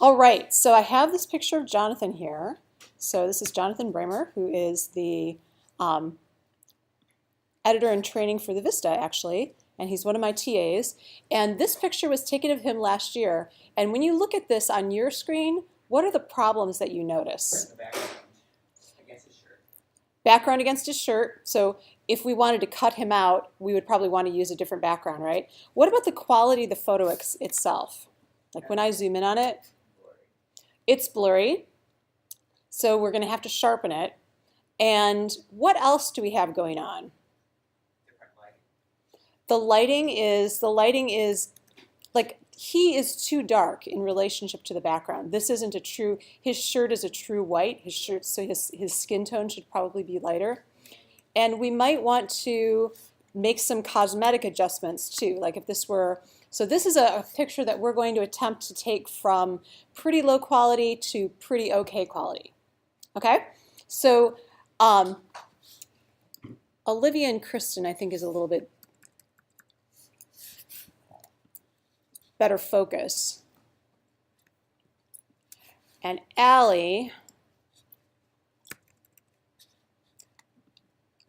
All right, so I have this picture of Jonathan here. So this is Jonathan Bremer, who is the editor in training for the Vista, actually, and he's one of my TAs. And this picture was taken of him last year. And when you look at this on your screen, what are the problems that you notice? The background against his shirt. Background against his shirt. So if we wanted to cut him out, we would probably want to use a different background, right? What about the quality of the photo itself? Like when I zoom in on it, it's blurry. So we're going to have to sharpen it. And what else do we have going on? Different lighting. The lighting is like he is too dark in relationship to the background. This isn't a true, his shirt is a true white, his shirt, so his skin tone should probably be lighter. And we might want to make some cosmetic adjustments too. Like if this were, so this is a picture that we're going to attempt to take from pretty low quality to pretty okay quality. Okay? So Olivia and Kristen, I think, is a little bit better focus. And Allie,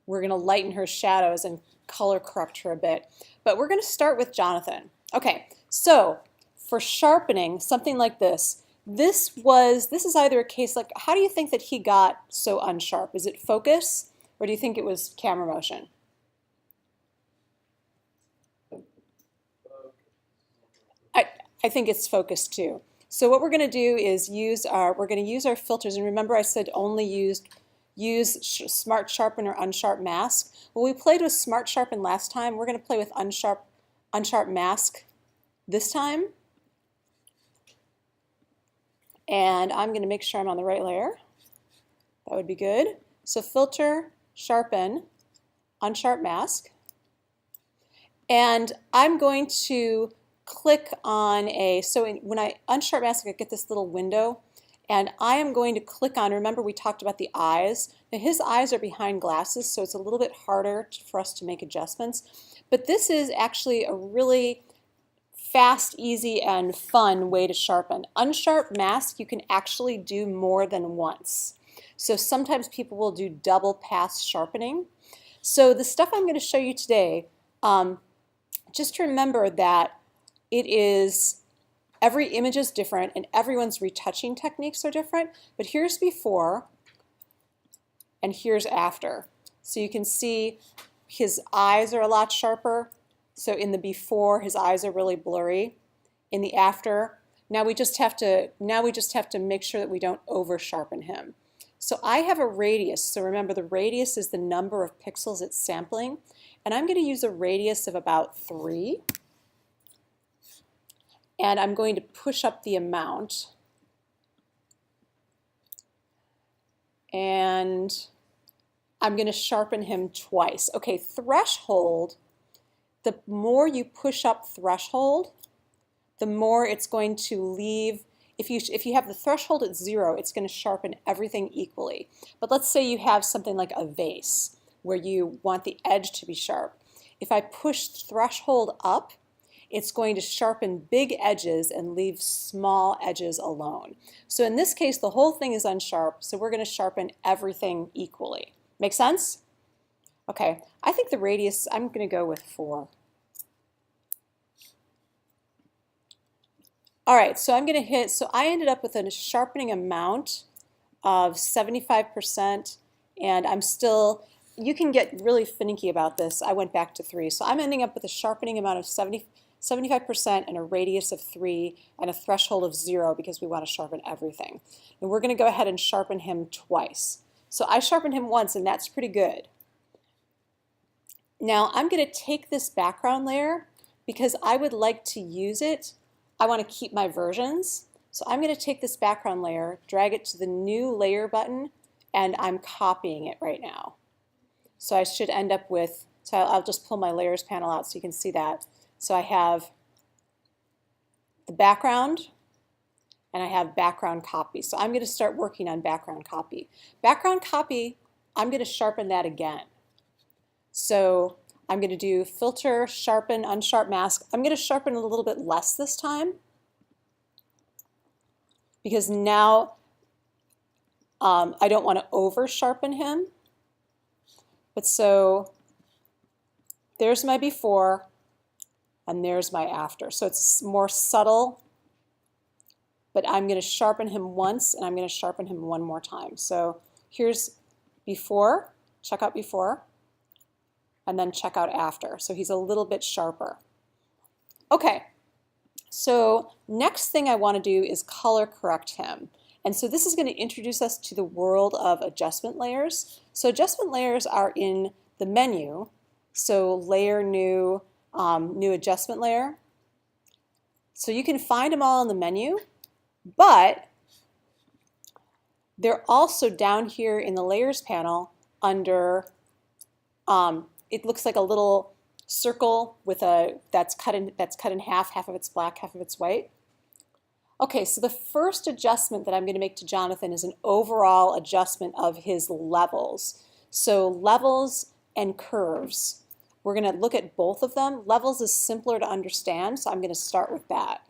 we're going to lighten her shadows and color correct her a bit. But we're going to start with Jonathan. Okay, so for sharpening, something like this, this is either a case like, how do you think that he got so unsharp? Is it focus, or do you think it was camera motion? I think it's focus too. So what we're going to do is we're going to use our filters. And remember I said only use Smart Sharpen or Unsharp Mask. Well, we played with Smart Sharpen last time. We're going to play with Unsharp Mask this time. And I'm going to make sure I'm on the right layer. That would be good. So Filter, Sharpen, Unsharp Mask. And I'm going to click on when I unsharp mask, I get this little window, and I am going to click on, remember we talked about the eyes. Now his eyes are behind glasses, so it's a little bit harder for us to make adjustments. But this is actually a really fast, easy, and fun way to sharpen. Unsharp mask, you can actually do more than once. So sometimes people will do double pass sharpening. So the stuff I'm going to show you today, just remember that every image is different and everyone's retouching techniques are different, but here's before and here's after. So you can see his eyes are a lot sharper. So in the before, his eyes are really blurry. In the after, now we just have to make sure that we don't over sharpen him. So I have a radius. So remember, the radius is the number of pixels it's sampling, and I'm going to use a radius of about 3. And I'm going to push up the amount. And I'm going to sharpen him twice. Okay, threshold, the more you push up threshold, the more it's going to leave. If you have the threshold at 0, it's going to sharpen everything equally. But let's say you have something like a vase where you want the edge to be sharp. If I push threshold up, it's going to sharpen big edges and leave small edges alone. So in this case, the whole thing is unsharp, so we're going to sharpen everything equally. Make sense? Okay, I think the radius, I'm going to go with 4. All right, so I'm going to so I ended up with a sharpening amount of 75%, and I'm still, you can get really finicky about this. I went back to 3, so I'm ending up with a sharpening amount of 75% and a radius of 3 and a threshold of 0 because we want to sharpen everything. And we're going to go ahead and sharpen him twice. So I sharpened him once, and that's pretty good. Now I'm going to take this background layer because I would like to use it. I want to keep my versions. So I'm going to take this background layer, drag it to the new layer button, and I'm copying it right now. So I should end up with, so I'll just pull my layers panel out so you can see that. So I have the background, and I have background copy. So I'm going to start working on background copy. Background copy, I'm going to sharpen that again. So I'm going to do filter, sharpen, unsharp mask. I'm going to sharpen a little bit less this time. because now I don't want to over sharpen him. But so there's my before and there's my after. So it's more subtle, but I'm going to sharpen him once and I'm going to sharpen him one more time. So here's before, check out before, and then check out after. So he's a little bit sharper. Okay, so next thing I want to do is color correct him. And so this is going to introduce us to the world of adjustment layers. So adjustment layers are in the menu. So layer, new, new adjustment layer. So you can find them all in the menu, but they're also down here in the layers panel under, it looks like a little circle with that's cut in half, half of it's black, half of it's white. Okay, so the first adjustment that I'm going to make to Jonathan is an overall adjustment of his levels. So levels and curves. We're going to look at both of them. Levels is simpler to understand, so I'm going to start with that.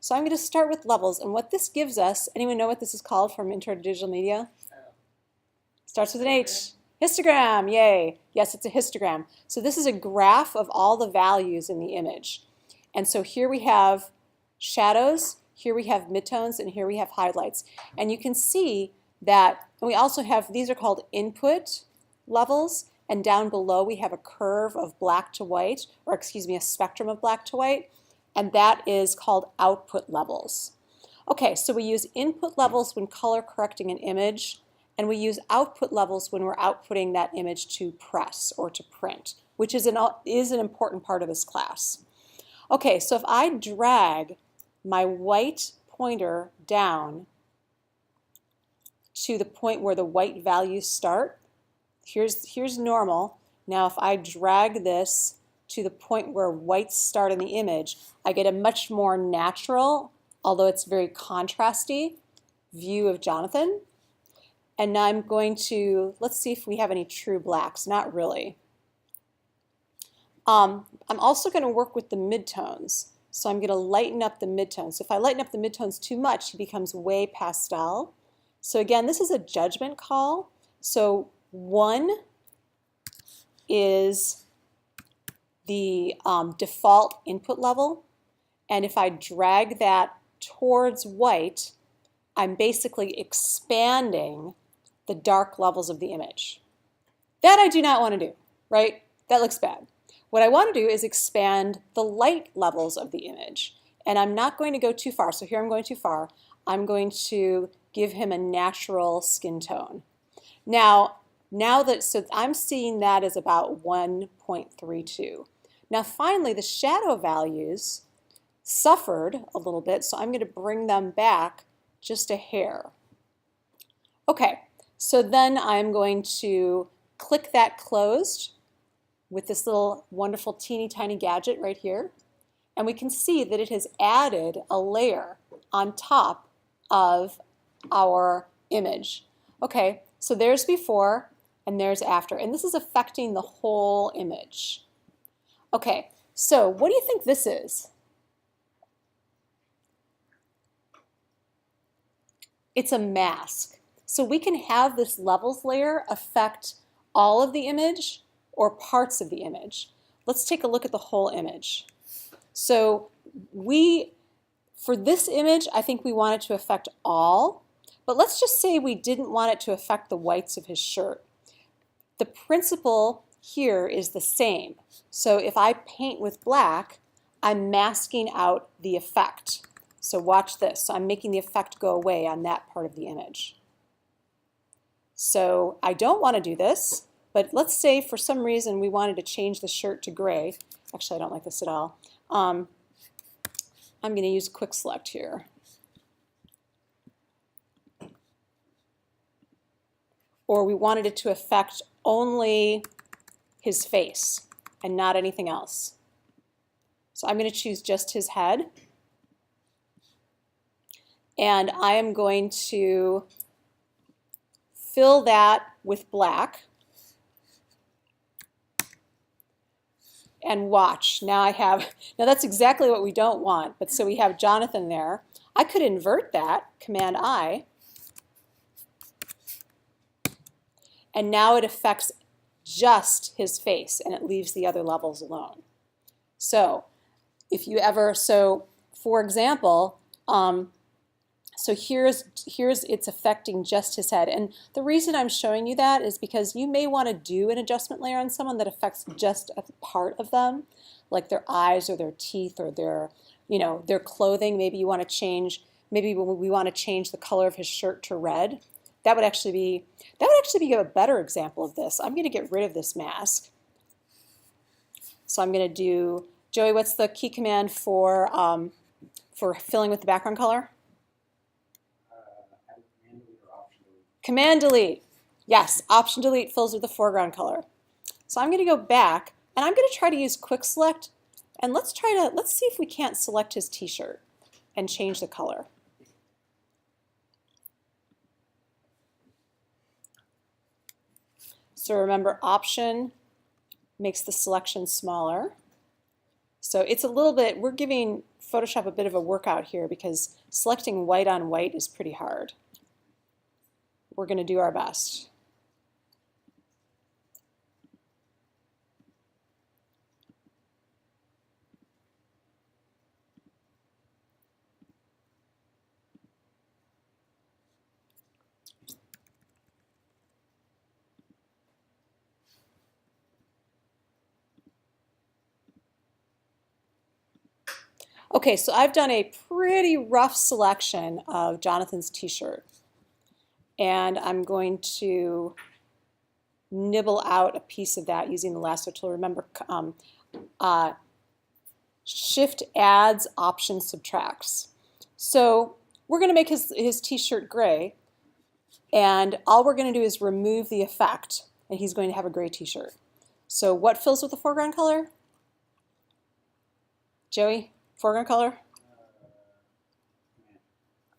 So I'm going to start with levels, and what this gives us, anyone know what this is called from Intro to Digital Media? Starts with an H. Histogram, yay. Yes, it's a histogram. So this is a graph of all the values in the image. And so here we have shadows, here we have midtones, and here we have highlights. And you can see that, and we also have, these are called input levels, and down below we have a curve of black to white, or excuse me, a spectrum of black to white, and that is called output levels. Okay, so we use input levels when color correcting an image, and we use output levels when we're outputting that image to press or to print, which is an important part of this class. Okay, so if I drag my white pointer down to the point where the white values start, here's normal. Now if I drag this to the point where whites start in the image, I get a much more natural, although it's very contrasty, view of Jonathan. And now I'm going to, let's see if we have any true blacks. Not really. I'm also going to work with the midtones. So I'm going to lighten up the midtones. So if I lighten up the midtones too much, he becomes way pastel. So again, this is a judgment call. So 1 is the default input level. And if I drag that towards white, I'm basically expanding the dark levels of the image. That I do not want to do, right? That looks bad. What I want to do is expand the light levels of the image. And I'm not going to go too far. So here I'm going too far. I'm going to give him a natural skin tone. Now so I'm seeing that as about 1.32. Now finally, the shadow values suffered a little bit, so I'm going to bring them back just a hair. Okay, so then I'm going to click that closed with this little wonderful teeny tiny gadget right here, and we can see that it has added a layer on top of our image. Okay, so there's before and there's after, and this is affecting the whole image. Okay, so what do you think this is? It's a mask. So we can have this levels layer affect all of the image or parts of the image. Let's take a look at the whole image. So for this image, I think we want it to affect all, but let's just say we didn't want it to affect the whites of his shirt. The principle here is the same. So if I paint with black, I'm masking out the effect. So watch this. So I'm making the effect go away on that part of the image. So I don't want to do this, but let's say for some reason we wanted to change the shirt to gray. Actually, I don't like this at all. I'm going to use quick select here. Or we wanted it to affect only his face and not anything else. So I'm going to choose just his head. And I am going to fill that with black. And watch. Now that's exactly what we don't want. But so we have Jonathan there. I could invert that, Command I, and now it affects just his face and it leaves the other levels alone. So if you ever, so for example, so here's it's affecting just his head. And the reason I'm showing you that is because you may want to do an adjustment layer on someone that affects just a part of them, like their eyes or their teeth or their, their clothing. Maybe you want to change, maybe we want to change the color of his shirt to red. That would actually be a better example of this. I'm going to get rid of this mask. So I'm going to do, Joey, what's the key command for filling with the background color? Command delete. Yes, Option delete fills with the foreground color. So I'm going to go back and I'm going to try to use quick select, and let's see if we can't select his t-shirt and change the color. So remember, Option makes the selection smaller. So it's a little bit, we're giving Photoshop a bit of a workout here because selecting white on white is pretty hard. We're going to do our best. Okay, so I've done a pretty rough selection of Jonathan's t-shirt. And I'm going to nibble out a piece of that using the lasso tool. Remember, Shift adds, Option subtracts. So we're going to make his t-shirt gray, and all we're going to do is remove the effect, and he's going to have a gray t-shirt. So what fills with the foreground color? Joey, foreground color?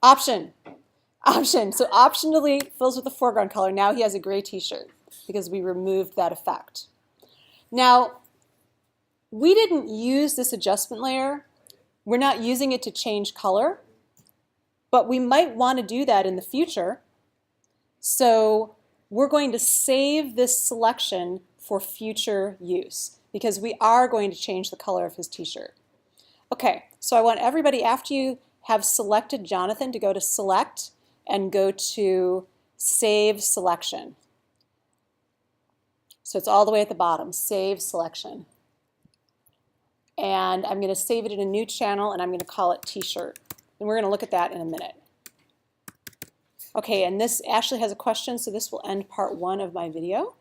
Option. Option. So Option delete fills with the foreground color. Now he has a gray t-shirt because we removed that effect. Now, we didn't use this adjustment layer. We're not using it to change color, but we might want to do that in the future. So we're going to save this selection for future use because we are going to change the color of his t-shirt. Okay, so I want everybody, after you have selected Jonathan, to go to Select and go to Save Selection. So it's all the way at the bottom, Save Selection. And I'm going to save it in a new channel, and I'm going to call it T-shirt. And we're going to look at that in a minute. Okay, and this Ashley has a question, so this will end part 1 of my video.